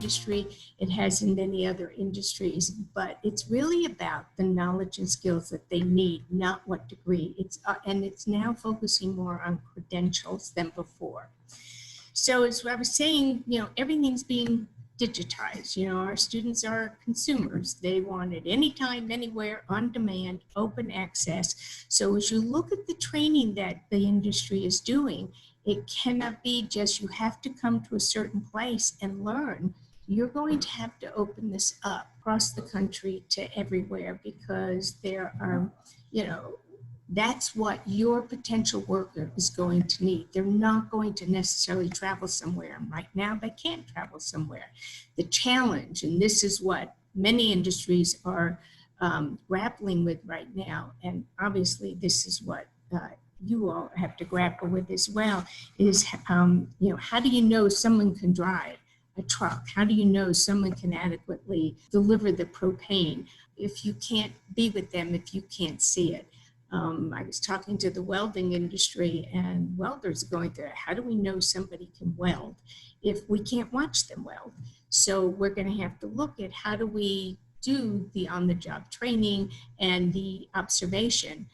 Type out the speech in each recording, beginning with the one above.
industry. It has in many other industries, but it's really about the knowledge and skills that they need, not what degree. And it's now focusing more on credentials than before. So as I was saying, everything's being digitized. Our students are consumers. They want it anytime, anywhere, on demand, open access. So as you look at the training that the industry is doing, it cannot be just you have to come to a certain place and learn. You're going to have to open this up across the country to everywhere, because there are, that's what your potential worker is going to need. They're not going to necessarily travel somewhere. Right now, they can't travel somewhere. The challenge, and this is what many industries are grappling with right now, and obviously this is what you all have to grapple with as well, is how do you know someone can drive a truck? How do you know someone can adequately deliver the propane if you can't be with them, if you can't see it? I was talking to the welding industry, and welders are going through, how do we know somebody can weld if we can't watch them weld? So we're going to have to look at how do we do the on-the-job training and the observation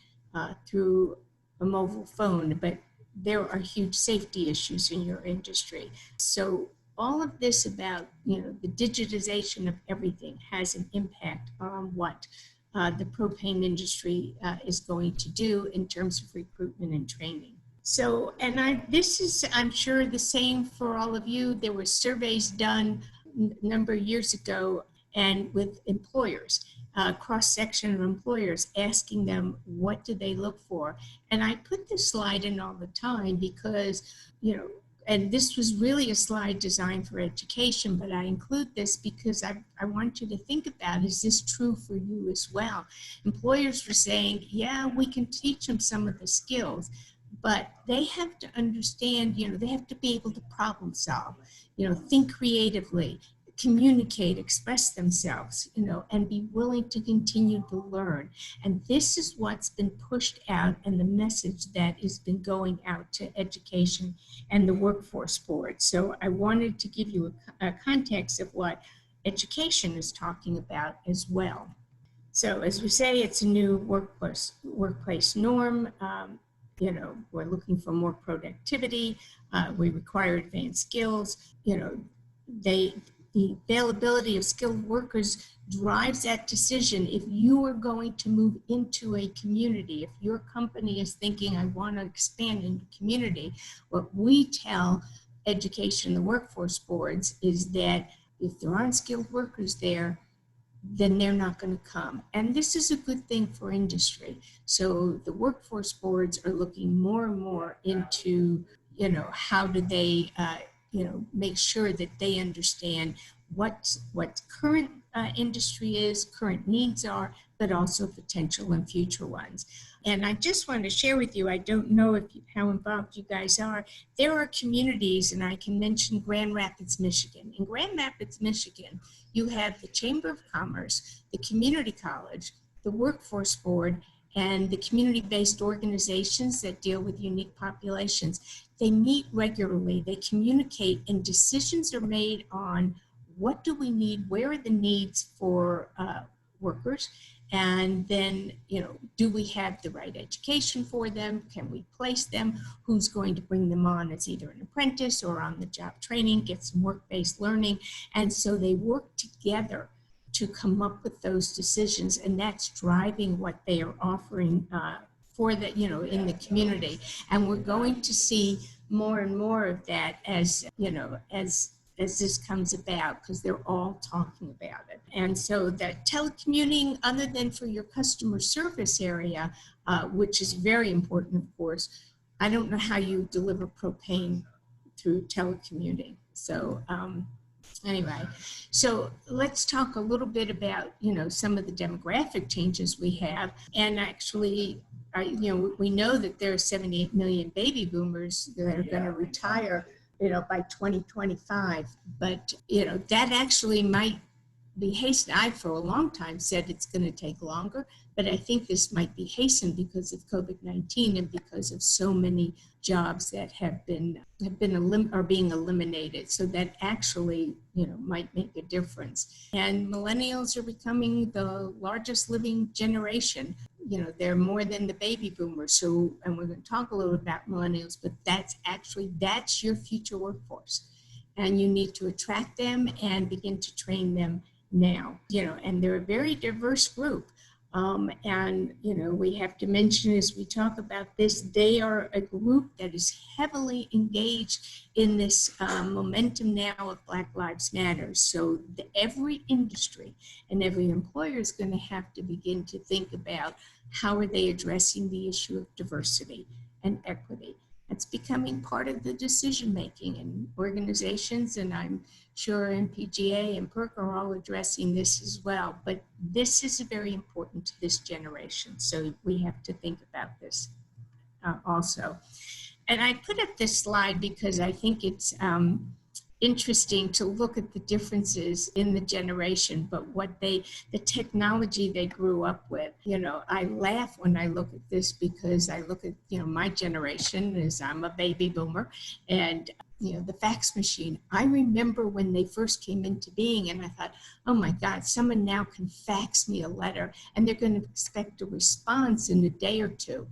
through a mobile phone, but there are huge safety issues in your industry. So all of this about, the digitization of everything has an impact on what the propane industry is going to do in terms of recruitment and training. So, and this is, I'm sure, the same for all of you. There were surveys done a number of years ago, and with employers, cross-section of employers, asking them what do they look for. And I put this slide in all the time because, and this was really a slide designed for education, but I include this because I want you to think about, is this true for you as well? Employers were saying, yeah, we can teach them some of the skills, but they have to understand, they have to be able to problem solve, think creatively, communicate, express themselves, and be willing to continue to learn. And this is what's been pushed out, and the message that has been going out to education and the workforce board. So I wanted to give you a context of what education is talking about as well. So as we say, it's a new workplace norm. We're looking for more productivity. We require advanced skills. The availability of skilled workers drives that decision. If you are going to move into a community, if your company is thinking, I want to expand into community, what we tell education and the workforce boards is that if there aren't skilled workers there, then they're not going to come. And this is a good thing for industry. So the workforce boards are looking more and more into, how do they make sure that they understand what current industry is, current needs are, but also potential and future ones. And I just want to share with you, I don't know how involved you guys are. There are communities, and I can mention Grand Rapids, Michigan. In Grand Rapids, Michigan, you have the Chamber of Commerce, the community college, the workforce board, and the community-based organizations that deal with unique populations. They meet regularly, they communicate, and decisions are made on what do we need, where are the needs for workers, and then, do we have the right education for them? Can we place them? Who's going to bring them on as either an apprentice or on the job training, get some work-based learning? And so they work together to come up with those decisions, and that's driving what they are offering for the, in the community. And we're going to see more and more of that as, as this comes about, because they're all talking about it. And so that telecommuting, other than for your customer service area, which is very important, of course, I don't know how you deliver propane through telecommuting. So anyway, so let's talk a little bit about, some of the demographic changes we have. And actually, we know that there are 78 million baby boomers that are going to retire, by 2025. But, that actually might be hastened. I, for a long time, said it's going to take longer, but I think this might be hastened because of COVID-19 and because of so many jobs that are being eliminated. So that actually, might make a difference. And millennials are becoming the largest living generation. They're more than the baby boomers. So, and we're going to talk a little about millennials, but that's your future workforce. And you need to attract them and begin to train them now, and they're a very diverse group. We have to mention as we talk about this, they are a group that is heavily engaged in this momentum now of Black Lives Matter. So every industry and every employer is going to have to begin to think about how are they addressing the issue of diversity and equity. It's becoming part of the decision making in organizations, and I'm sure MPGA and PERC are all addressing this as well. But this is very important to this generation, so we have to think about this also. And I put up this slide because I think it's interesting to look at the differences in the generation, but the technology they grew up with. I laugh when I look at this because I look at, my generation, as I'm a baby boomer, and the fax machine. I remember when they first came into being, and I thought, oh my God, someone now can fax me a letter and they're going to expect a response in a day or two.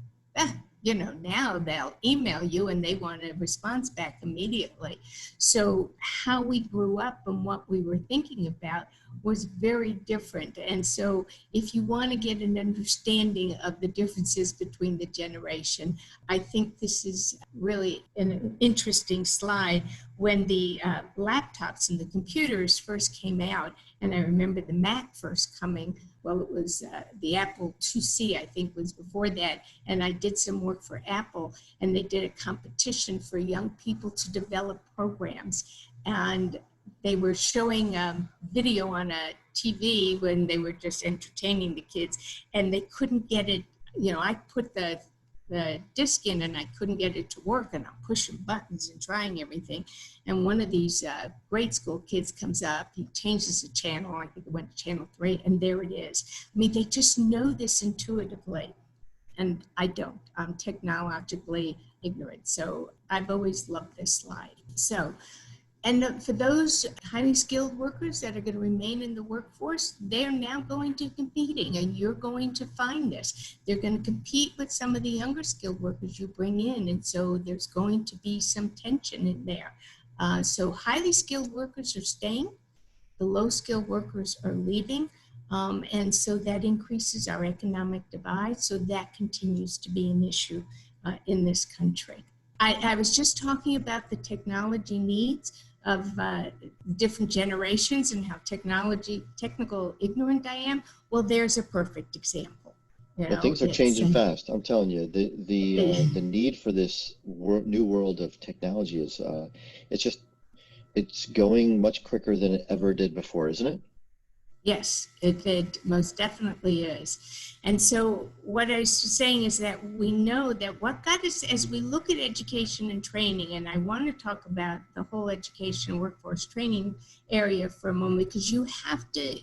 Now they'll email you and they want a response back immediately. So how we grew up and what we were thinking about was very different. And so if you want to get an understanding of the differences between the generation, I think this is really an interesting slide. When the laptops and the computers first came out, and I remember the Mac first coming, well, it was the Apple IIc, I think, was before that. And I did some work for Apple, and they did a competition for young people to develop programs. And they were showing video on a TV when they were just entertaining the kids, and they couldn't get it. I put the disc in and I couldn't get it to work, and I'm pushing buttons and trying everything. And one of these grade school kids comes up, he changes the channel, I think it went to channel 3, and there it is. I mean, they just know this intuitively, and I don't. I'm technologically ignorant. So I've always loved this slide. So, and for those highly skilled workers that are going to remain in the workforce, they're now going to competing, and you're going to find this. They're going to compete with some of the younger skilled workers you bring in, and so there's going to be some tension in there. So highly skilled workers are staying, the low skilled workers are leaving, and so that increases our economic divide, so that continues to be an issue in this country. I was just talking about the technology needs of different generations and how technical ignorant I am. Well, there's a perfect example. Things are changing fast. I'm telling you, the need for this new world of technology is it's going much quicker than it ever did before, isn't it? Yes, it most definitely is. And so what I was saying is that we know that what got us, as we look at education and training, and I want to talk about the whole education workforce training area for a moment, because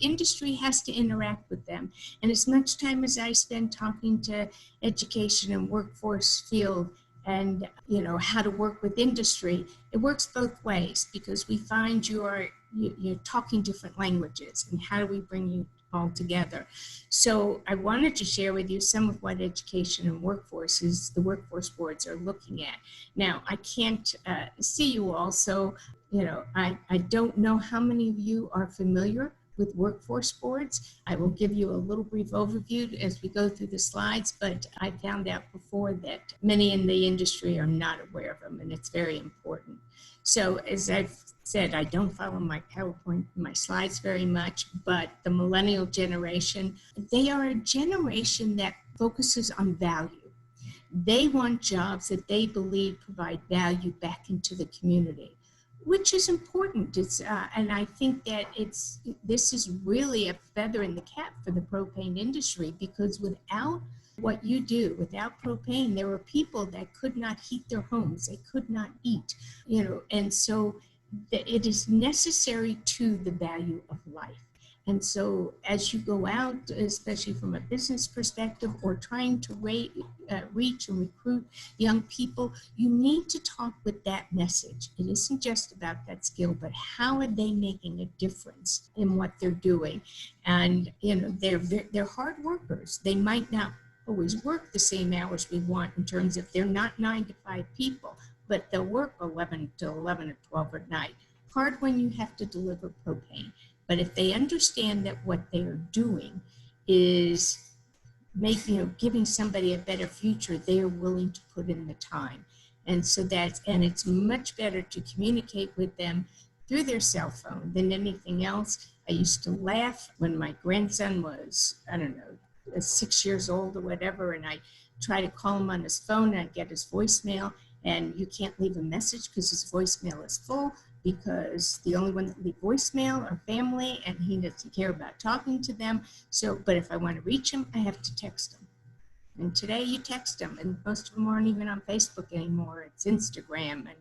industry has to interact with them. And as much time as I spend talking to education and workforce field and how to work with industry, it works both ways, because we find you're talking different languages, and how do we bring you all together? So I wanted to share with you some of what education and the workforce boards are looking at. Now, I can't see you all, so I don't know how many of you are familiar with workforce boards. I will give you a little brief overview as we go through the slides, but I found out before that many in the industry are not aware of them, and it's very important. So as I've said, I don't follow my PowerPoint, my slides very much, but the millennial generation, they are a generation that focuses on value. They want jobs that they believe provide value back into the community, which is important. And I think that this is really a feather in the cap for the propane industry, because without what you do, without propane, there were people that could not heat their homes, they could not eat, and so it is necessary to the value of life. And so as you go out, especially from a business perspective or trying to reach and recruit young people, you need to talk with that message. It isn't just about that skill, but how are they making a difference in what they're doing? And, you know, they're hard workers. They might not always work the same hours we want in terms of they're not 9 to 5 people, but they'll work 11 to 11 or 12 at night. Hard when you have to deliver propane. But if they understand that what they are doing is giving somebody a better future, they are willing to put in the time. And so it's much better to communicate with them through their cell phone than anything else. I used to laugh when my grandson was, 6 years old or whatever, and I try to call him on his phone and I'd get his voicemail, and you can't leave a message because his voicemail is full, because the only one that leave voicemail are family, and he doesn't care about talking to them. So, but if I want to reach him, I have to text him. And today you text them, and most of them aren't even on Facebook anymore. It's Instagram and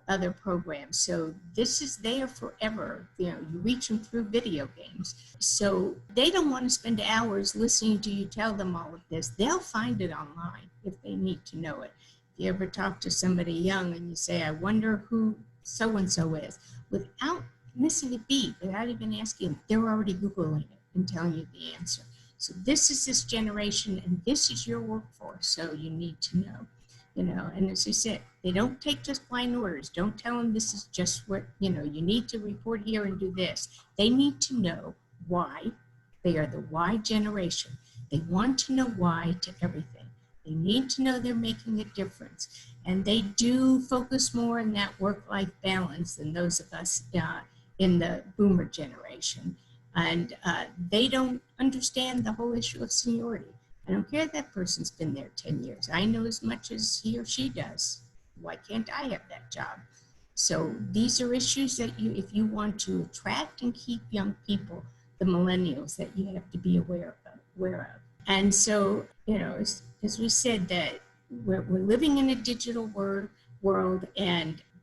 other programs. So this is there forever. You reach them through video games. So they don't want to spend hours listening to you tell them all of this. They'll find it online if they need to know it. If you ever talk to somebody young and you say, I wonder who so-and-so is, without missing a beat, without even asking them, they're already Googling it and telling you the answer. So this is this generation, and this is your workforce, so you need to know. And as I said, they don't take just blind orders. Don't tell them this is just what, you need to report here and do this. They need to know why. They are the why generation. They want to know why to everything. They need to know they're making a difference. And they do focus more on that work-life balance than those of us in the boomer generation. And they don't understand the whole issue of seniority. I don't care if that person's been there 10 years. I know as much as he or she does. Why can't I have that job? So these are issues that if you want to attract and keep young people, the millennials, that you have to be aware of. And so, as we said, that we're living in a digital world,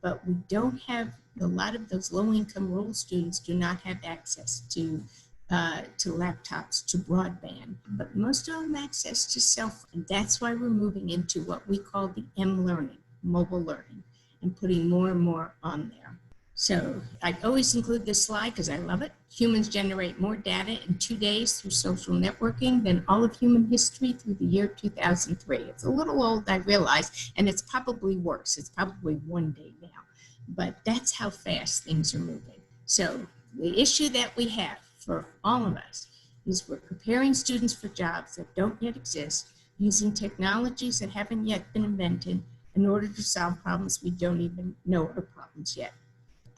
but we don't have, a lot of those low-income rural students do not have access to laptops, to broadband, but most of them have access to cell phone. And that's why we're moving into what we call the M-learning, mobile learning, and putting more and more on there. So I always include this slide because I love it. Humans generate more data in 2 days through social networking than all of human history through the year 2003. It's a little old, I realize, and it's probably worse. It's probably 1 day now, but that's how fast things are moving. So the issue that we have for all of us is we're preparing students for jobs that don't yet exist, using technologies that haven't yet been invented in order to solve problems we don't even know are problems yet.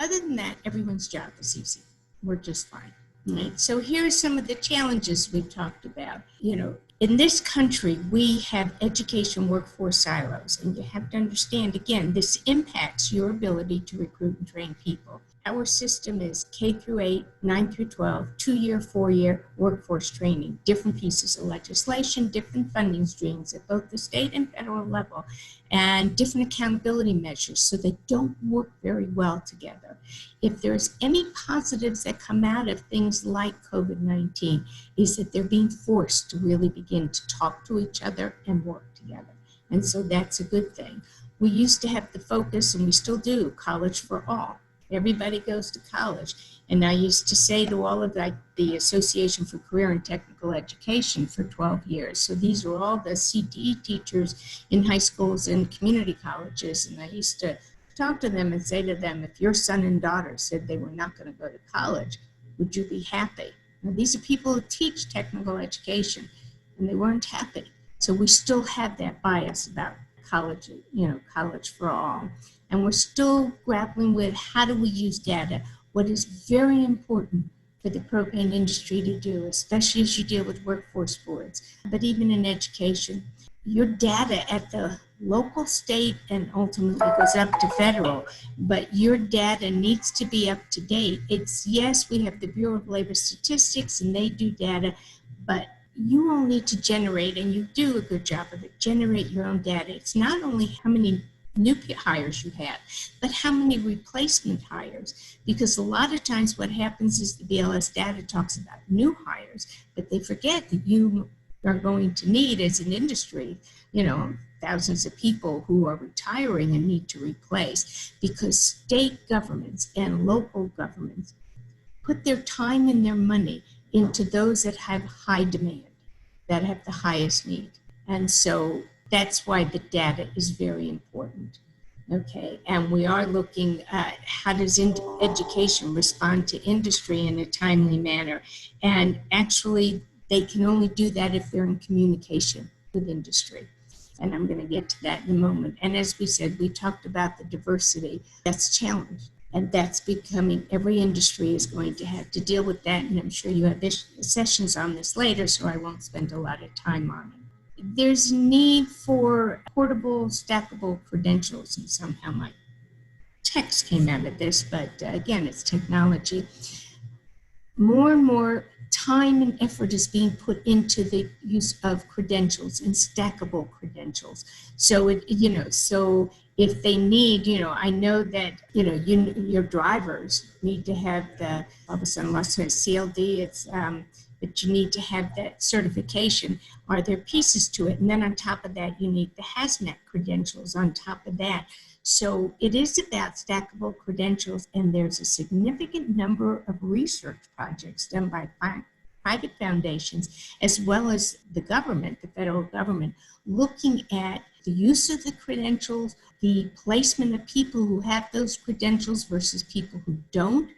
Other than that, everyone's job is easy. We're just fine. Right? So here are some of the challenges we've talked about. In this country, we have education workforce silos, and you have to understand, again, this impacts your ability to recruit and train people. Our system is K through 8, 9 through 12, 2-year, 4-year workforce training, different pieces of legislation, different funding streams at both the state and federal level, and different accountability measures, so they don't work very well together. If there's any positives that come out of things like COVID-19, is that they're being forced to really begin to talk to each other and work together. And so that's a good thing. We used to have the focus, and we still do, college for all. Everybody goes to college. And I used to say to all of the Association for Career and Technical Education for 12 years. So these are all the CTE teachers in high schools and community colleges. And I used to talk to them and say to them, if your son and daughter said they were not going to go to college, would you be happy? Now, these are people who teach technical education, and they weren't happy. So we still have that bias about college, college for all. And we're still grappling with how do we use data. What is very important for the propane industry to do, especially as you deal with workforce boards, but even in education, your data at the local, state, and ultimately goes up to federal, but your data needs to be up to date. Yes, we have the Bureau of Labor Statistics and they do data, but you all need to generate, and you do a good job of it, generate your own data. It's not only how many new hires you have, but how many replacement hires? Because a lot of times what happens is the BLS data talks about new hires, but they forget that you are going to need, as an industry, thousands of people who are retiring and need to replace, because state governments and local governments put their time and their money into those that have high demand, that have the highest need. And so that's why the data is very important. Okay, and we are looking at how does education respond to industry in a timely manner. And actually, they can only do that if they're in communication with industry. And I'm going to get to that in a moment. And as we said, we talked about the diversity. That's challenged. And that's becoming, every industry is going to have to deal with that. And I'm sure you have sessions on this later, so I won't spend a lot of time on it. There's a need for portable, stackable credentials, and somehow my text came out of this, but again, it's technology. More and more time and effort is being put into the use of credentials and stackable credentials. So so if they need, I know that, your drivers need to have the, all of a sudden lost my CLD, but you need to have that certification. Are there pieces to it? And then on top of that, you need the hazmat credentials on top of that. So it is about stackable credentials, and there's a significant number of research projects done by private foundations, as well as the government, the federal government, looking at the use of the credentials, the placement of people who have those credentials versus people who don't,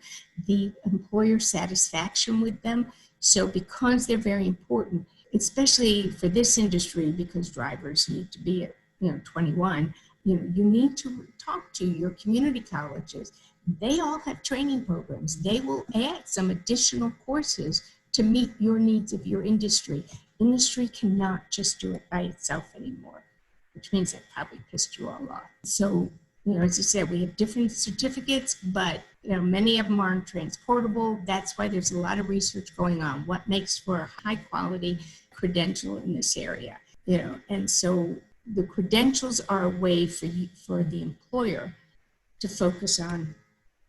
the employer satisfaction with them. So because they're very important, especially for this industry, because drivers need to be at 21, you need to talk to your community colleges. They all have training programs. They will add some additional courses to meet your needs of your industry. Industry cannot just do it by itself anymore, which means that probably pissed you all off. So, as I said, we have different certificates, but many of them aren't transportable. That's why there's a lot of research going on. What makes for a high quality credential in this area? And so the credentials are a way for the employer to focus on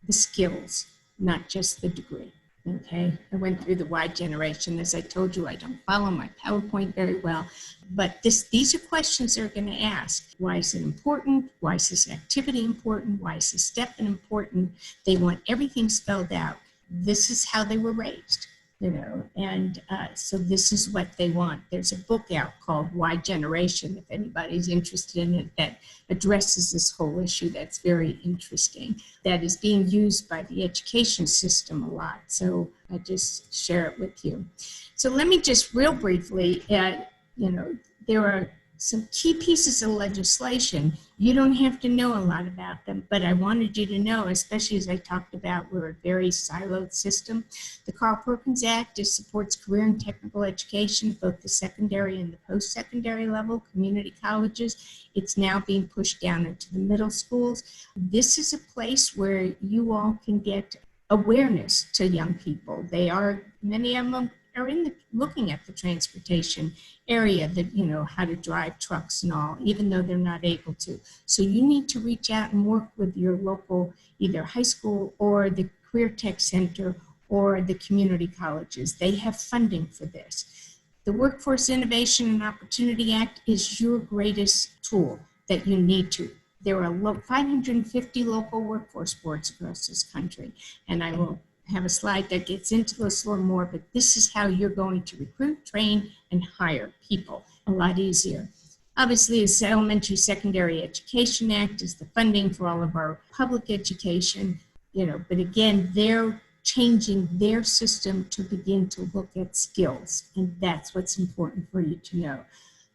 the skills, not just the degree. Okay, I went through the Y generation. As I told you, I don't follow my PowerPoint very well, but these are questions they're going to ask. Why is it important? Why is this activity important? Why is this step important? They want everything spelled out. This is how they were raised, and so this is what they want. There's a book out called Y Generation, if anybody's interested in it, that addresses this whole issue. That's very interesting. That is being used by the education system a lot. So I just share it with you. So let me just real briefly, there are some key pieces of legislation. You don't have to know a lot about them, but I wanted you to know, especially as I talked about, we're a very siloed system. The Carl Perkins Act supports career and technical education, both the secondary and the post-secondary level, community colleges. It's now being pushed down into the middle schools. This is a place where you all can get awareness to young people. Many of them are looking at the transportation area, that how to drive trucks and all, even though they're not able to. So you need to reach out and work with your local, either high school or the Career Tech Center or the community colleges. They have funding for this. The Workforce Innovation and Opportunity Act is your greatest tool that you need to. There are 550 local workforce boards across this country, and I will have a slide that gets into this a little more, but this is how you're going to recruit, train, and hire people a lot easier. Obviously, the Elementary Secondary Education Act is the funding for all of our public education, but again, they're changing their system to begin to look at skills, and that's what's important for you to know.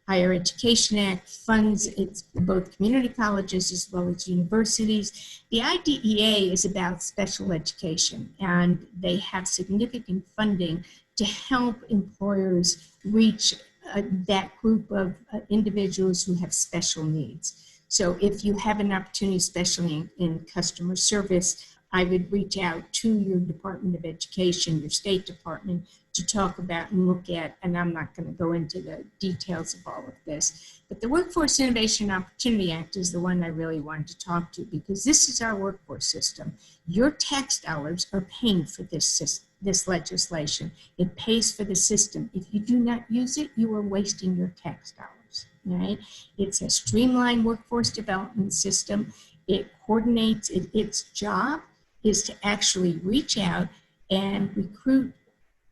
Higher Education Act funds both community colleges as well as universities. The IDEA is about special education, and they have significant funding to help employers reach that group of individuals who have special needs. So if you have an opportunity, especially in customer service, I would reach out to your Department of Education, your State Department, to talk about and look at, and I'm not going to go into the details of all of this, but the Workforce Innovation and Opportunity Act is the one I really wanted to talk to, because this is our workforce system. Your tax dollars are paying for this legislation. It pays for the system. If you do not use it, you are wasting your tax dollars, right? It's a streamlined workforce development system. It coordinates, its job is to actually reach out and recruit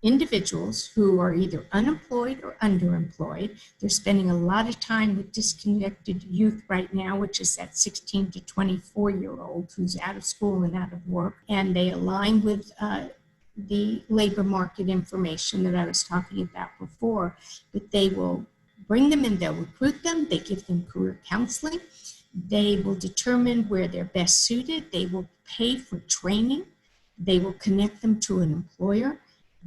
individuals who are either unemployed or underemployed. They're spending a lot of time with disconnected youth right now, which is that 16 to 24-year-old who's out of school and out of work. And they align with the labor market information that I was talking about before, but they will bring them in, they'll recruit them, they give them career counseling, they will determine where they're best suited, they will pay for training, they will connect them to an employer.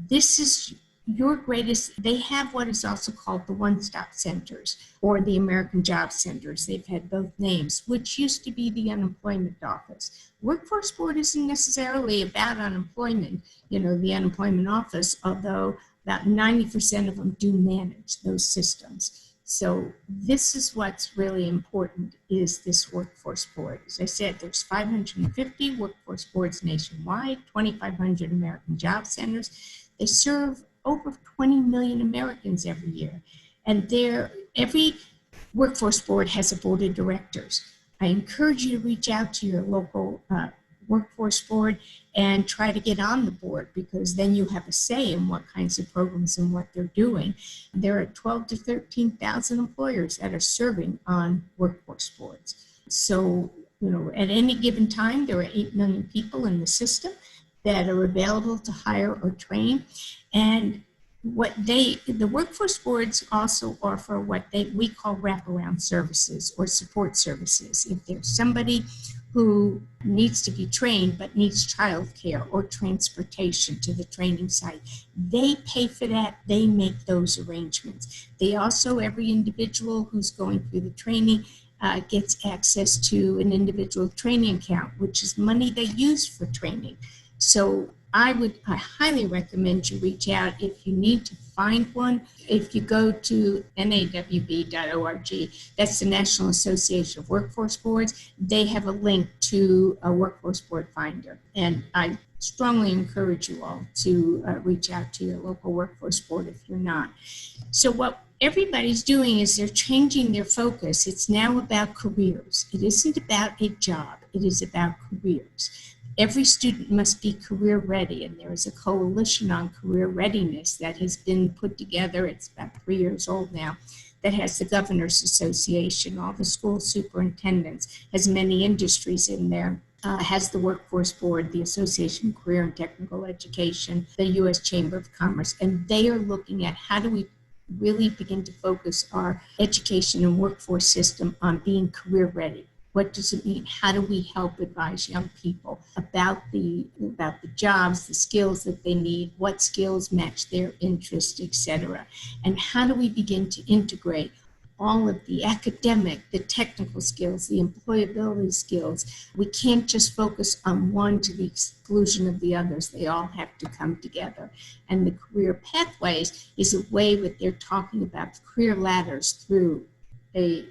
This is your greatest. They have what is also called the one-stop centers or the American Job Centers. They've had both names, which used to be the unemployment office. Workforce Board isn't necessarily about unemployment, the unemployment office, although about 90% of them do manage those systems. So this is what's really important, is this Workforce Board. As I said, there's 550 Workforce Boards nationwide, 2,500 American Job Centers. They serve over 20 million Americans every year. And every Workforce Board has a board of directors. I encourage you to reach out to your local Workforce Board and try to get on the board, because then you have a say in what kinds of programs and what they're doing. There are 12 to 13,000 employers that are serving on Workforce Boards. So, at any given time, there are 8 million people in the system that are available to hire or train. And the Workforce Boards also offer what we call wraparound services or support services. If there's somebody who needs to be trained but needs childcare or transportation to the training site, they pay for that, they make those arrangements. They also, every individual who's going through the training gets access to an individual training account, which is money they use for training. So I highly recommend you reach out if you need to find one. If you go to nawb.org, that's the National Association of Workforce Boards, they have a link to a Workforce Board Finder. And I strongly encourage you all to reach out to your local Workforce Board if you're not. So what everybody's doing is they're changing their focus. It's now about careers. It isn't about a job. It is about careers. Every student must be career ready, and there is a coalition on career readiness that has been put together. It's about 3 years old now, that has the Governors Association, all the school superintendents, has many industries in there, has the Workforce Board, the Association of Career and Technical Education, the U.S. Chamber of Commerce, and they are looking at how do we really begin to focus our education and workforce system on being career ready. What does it mean? How do we help advise young people about the jobs, the skills that they need, what skills match their interests, etc. And how do we begin to integrate all of the academic, the technical skills, the employability skills? We can't just focus on one to the exclusion of the others. They all have to come together. And the career pathways is a way that they're talking about career ladders through a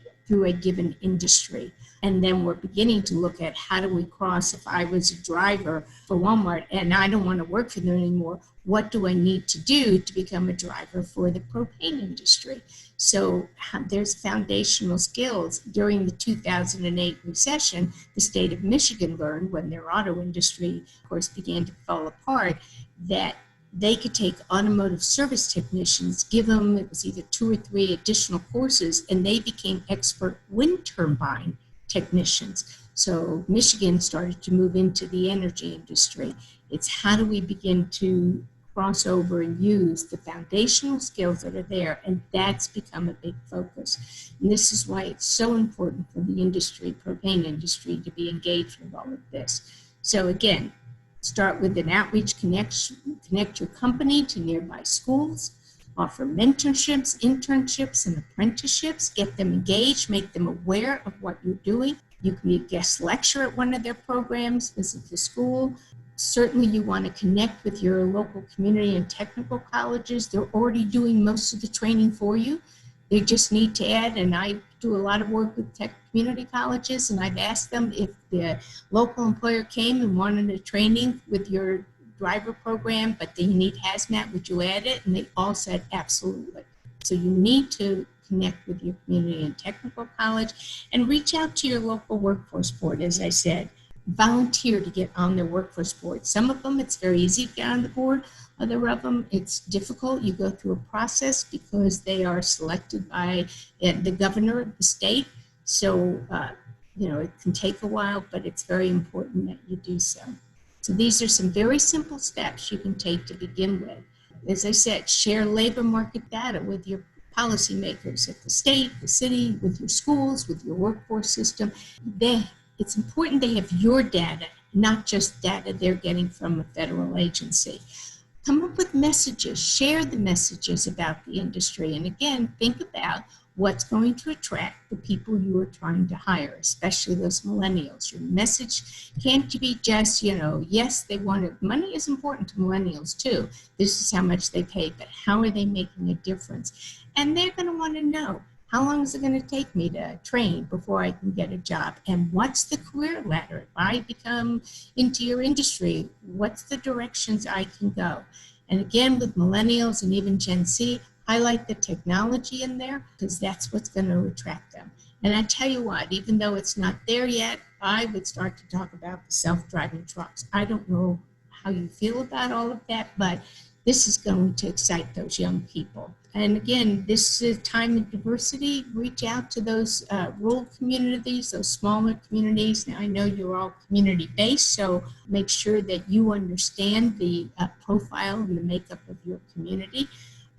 given industry. And then we're beginning to look at how do we cross, if I was a driver for Walmart and I don't want to work for them anymore, what do I need to do to become a driver for the propane industry? So there's foundational skills. During the 2008 recession, the state of Michigan learned, when their auto industry, of course, began to fall apart, that they could take automotive service technicians, give them, it was either 2 or 3 additional courses, and they became expert wind turbine technicians. So Michigan started to move into the energy industry. It's how do we begin to cross over and use the foundational skills that are there, and that's become a big focus. And this is why it's so important for the industry, propane industry, to be engaged with all of this. So again, start with an outreach connection, connect your company to nearby schools, offer mentorships, internships, and apprenticeships, get them engaged, make them aware of what you're doing. You can be a guest lecturer at one of their programs, visit the school. Certainly you want to connect with your local community and technical colleges. They're already doing most of the training for you. They just need to add, and I do a lot of work with tech community colleges, and I've asked them if the local employer came and wanted a training with your driver program, but they need hazmat, would you add it? And they all said absolutely. So you need to connect with your community and technical college and reach out to your local workforce board. As I said, volunteer to get on their workforce board. Some of them it's very easy to get on the board. Other of them it's difficult. You go through a process because they are selected by the governor of the state. So, it can take a while, but it's very important that you do so. So these are some very simple steps you can take to begin with. As I said, share labor market data with your policymakers at the state, the city, with your schools, with your workforce system. It's important they have your data, not just data they're getting from a federal agency. Come up with messages, share the messages about the industry. And again, think about what's going to attract the people you are trying to hire, especially those millennials. Your message can't be just, yes, they want it. Money is important to millennials too. This is how much they pay, but how are they making a difference? And they're going to want to know, how long is it going to take me to train before I can get a job? And what's the career ladder? If I become into your industry, what's the directions I can go? And again, with millennials and even Gen Z, highlight the technology in there because that's what's going to attract them. And I tell you what, even though it's not there yet, I would start to talk about the self-driving trucks. I don't know how you feel about all of that, but this is going to excite those young people. And again, this is a time of diversity. Reach out to those rural communities, those smaller communities. Now, I know you're all community-based, so make sure that you understand the profile and the makeup of your community.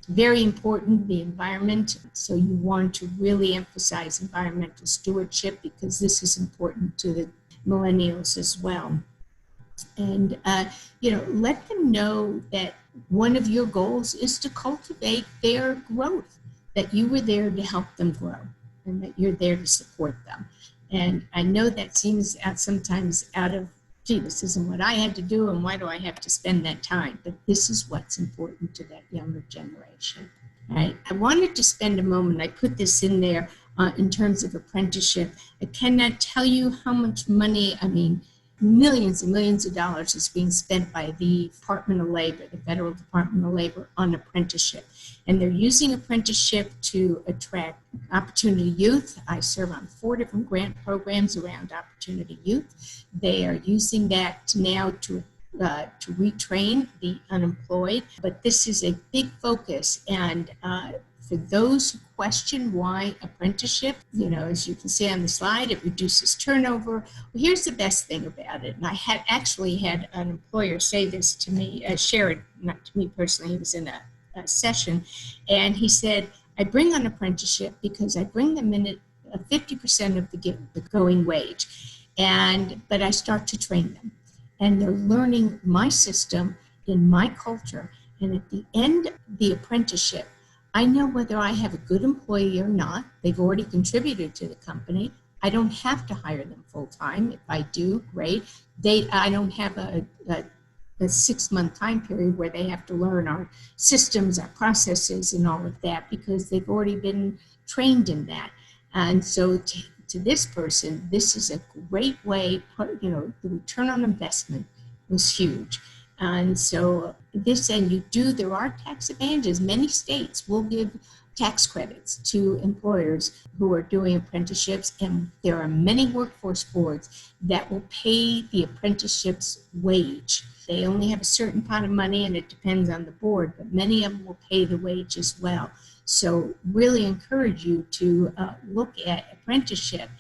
Very important, the environment. So you want to really emphasize environmental stewardship because this is important to the millennials as well. And, let them know that one of your goals is to cultivate their growth, that you were there to help them grow and that you're there to support them. And I know that seems sometimes out of, this isn't what I had to do and why do I have to spend that time? But this is what's important to that younger generation. Right? I wanted to spend a moment, I put this in there in terms of apprenticeship. I cannot tell you how much money, millions and millions of dollars is being spent by the Department of Labor, the Federal Department of Labor, on apprenticeship. And they're using apprenticeship to attract opportunity youth. I serve on 4 different grant programs around opportunity youth. They are using that now to retrain the unemployed. But this is a big focus. And for those who question why apprenticeship, as you can see on the slide, it reduces turnover. Well, here's the best thing about it. And I had actually had an employer say this to me, share it, not to me personally, he was in a session. And he said, I bring on apprenticeship because I bring them in at 50% of the going wage. But I start to train them. And they're learning my system in my culture. And at the end of the apprenticeship, I know whether I have a good employee or not. They've already contributed to the company. I don't have to hire them full time. If I do, great. I don't have a 6-month time period where they have to learn our systems, our processes, and all of that because they've already been trained in that. And so to this person, this is a great way, the return on investment was huge. And so there are tax advantages. Many states will give tax credits to employers who are doing apprenticeships, and there are many workforce boards that will pay the apprenticeship's wage. They only have a certain pot of money and it depends on the board, but many of them will pay the wage as well. So really encourage you to look at apprenticeship.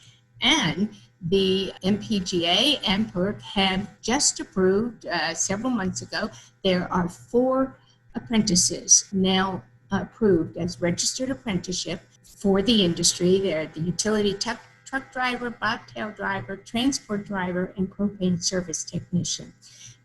And the MPGA and PERC have just approved several months ago. There are 4 apprentices now approved as registered apprenticeship for the industry. They're the utility truck driver, bobtail driver, transport driver, and propane service technician.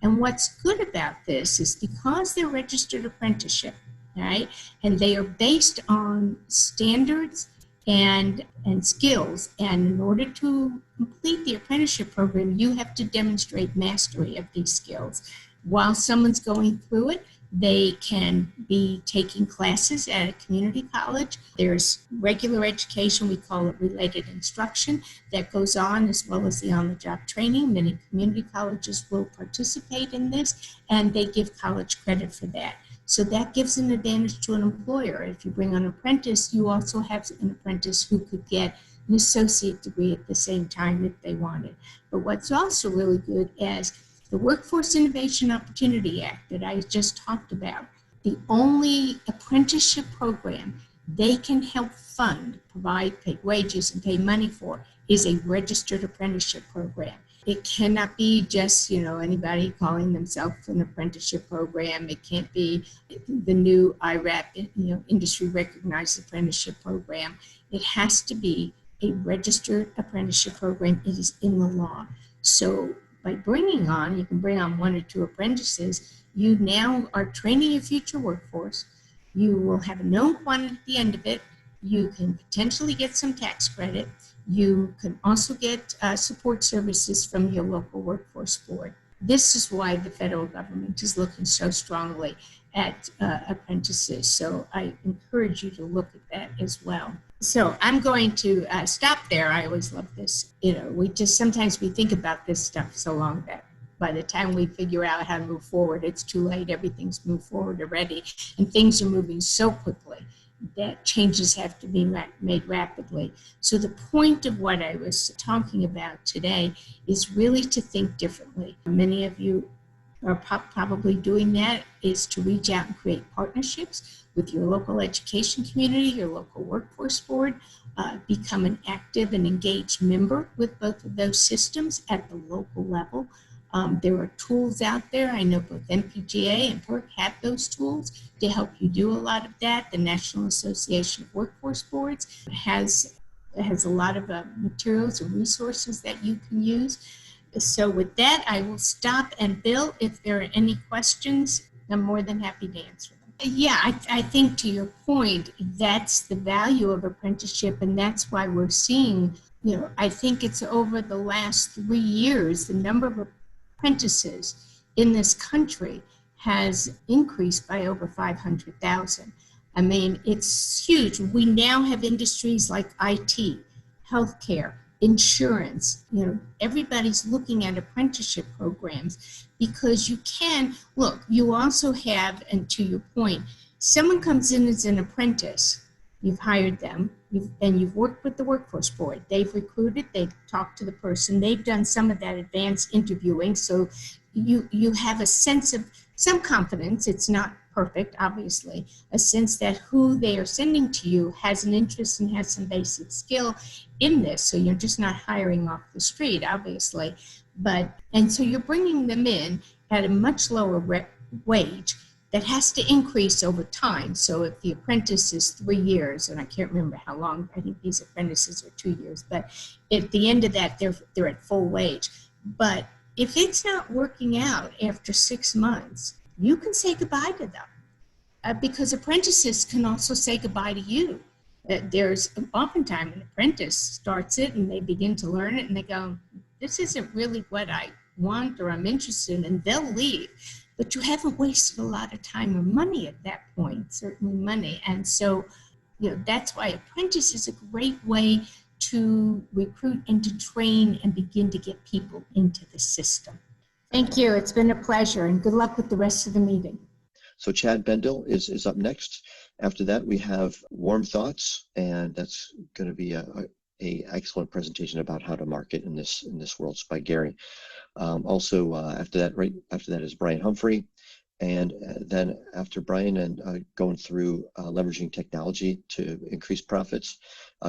And what's good about this is because they're registered apprenticeship, right, and they are based on standards and skills. And in order to complete the apprenticeship program, you have to demonstrate mastery of these skills. While someone's going through it, they can be taking classes at a community college. There's regular education, we call it related instruction, that goes on, as well as the on-the-job training. Many community colleges will participate in this, and they give college credit for that. So that gives an advantage to an employer. If you bring on an apprentice, you also have an apprentice who could get an associate degree at the same time if they wanted. But what's also really good is the Workforce Innovation Opportunity Act that I just talked about. The only apprenticeship program they can help fund, provide, pay wages, and pay money for is a registered apprenticeship program. It cannot be just, anybody calling themselves an apprenticeship program. It can't be the new IRAP, industry recognized apprenticeship program. It has to be a registered apprenticeship program. It is in the law. So by you can bring on 1 or 2 apprentices, you now are training your future workforce. You will have a known quantity at the end of it. You can potentially get some tax credit. You can also get support services from your local workforce board. This is why the federal government is looking so strongly at apprentices. So I encourage you to look at that as well. So I'm going to stop there. I always love this. Sometimes we think about this stuff so long that by the time we figure out how to move forward, it's too late. Everything's moved forward already, and things are moving so quickly that changes have to be made rapidly. So the point of what I was talking about today is really to think differently. Many of you are probably doing that, is to reach out and create partnerships with your local education community, your local workforce board, become an active and engaged member with both of those systems at the local level. There are tools out there. I know both MPGA and PERC have those tools to help you do a lot of that. The National Association of Workforce Boards has a lot of materials and resources that you can use. So with that, I will stop. And Bill, if there are any questions, I'm more than happy to answer them. Yeah, I think to your point, that's the value of apprenticeship, and that's why we're seeing, I think it's over the last 3 years, the number of apprentices in this country has increased by over 500,000. I mean, it's huge. We now have industries like IT, healthcare, insurance. Everybody's looking at apprenticeship programs because you also have, and to your point, someone comes in as an apprentice, you've hired them, you've worked with the workforce board. They've recruited, they've talked to the person, they've done some of that advanced interviewing, so you have a sense of some confidence. It's not perfect, obviously, a sense that who they are sending to you has an interest and has some basic skill in this, so you're just not hiring off the street, obviously. And so you're bringing them in at a much lower wage that has to increase over time. So if the apprentice is 3 years, and I can't remember how long, I think these apprentices are 2 years, but at the end of that, they're at full wage. But if it's not working out after 6 months, you can say goodbye to them because apprentices can also say goodbye to you. There's oftentimes an apprentice starts it and they begin to learn it and they go, this isn't really what I want or I'm interested in, and they'll leave. But you haven't wasted a lot of time or money at that point, certainly money. And so, that's why apprentice is a great way to recruit and to train and begin to get people into the system. Thank you. It's been a pleasure, and good luck with the rest of the meeting. So Chad Bendel is up next. After that, we have Warm Thoughts, and that's going to be a excellent presentation about how to market in this world by Gary. Also, after that is Brian Humphrey, and then after Brian and going through leveraging technology to increase profits,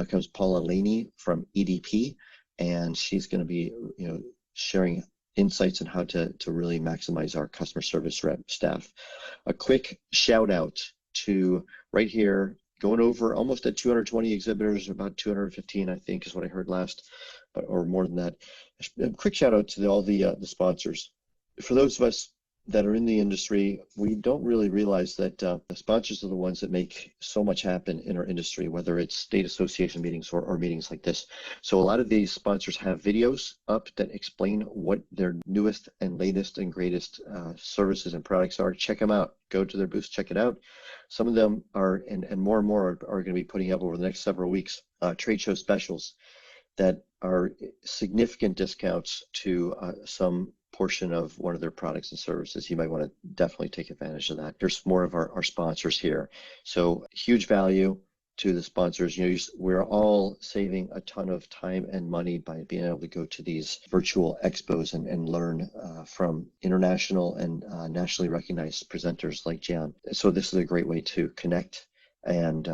comes Paula Laney from EDP, and she's going to be sharing insights on how to really maximize our customer service rep staff. A quick shout out to right here, going over almost at 220 exhibitors, about 215 I think is what I heard last, or more than that. A quick shout out to all the sponsors. For those of us that are in the industry, we don't really realize that the sponsors are the ones that make so much happen in our industry, whether it's state association meetings or meetings like this. So a lot of these sponsors have videos up that explain what their newest and latest and greatest services and products are. Check them out. Go to their booths, check it out. Some of them are, and more are going to be putting up over the next several weeks, trade show specials that are significant discounts to some portion of one of their products and services. You might want to definitely take advantage of that. There's more of our sponsors here. So huge value to the sponsors. You know, we're all saving a ton of time and money by being able to go to these virtual expos and learn from international and nationally recognized presenters like Jan. So this is a great way to connect and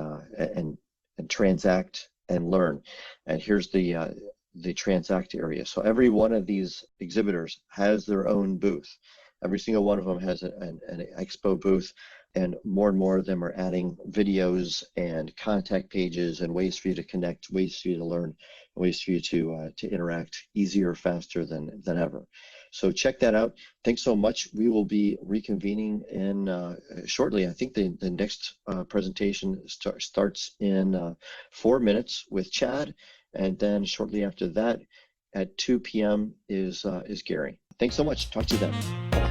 transact and learn. And here's the transact area. So every one of these exhibitors has their own booth. Every single one of them has an expo booth, and more of them are adding videos and contact pages and ways for you to connect, ways for you to learn, ways for you to interact easier, faster than ever. So check that out. Thanks so much. We will be reconvening in shortly. I think the next presentation starts in 4 minutes with Chad, and then shortly after that at 2 p.m. is Gary. Thanks so much. Talk to you then.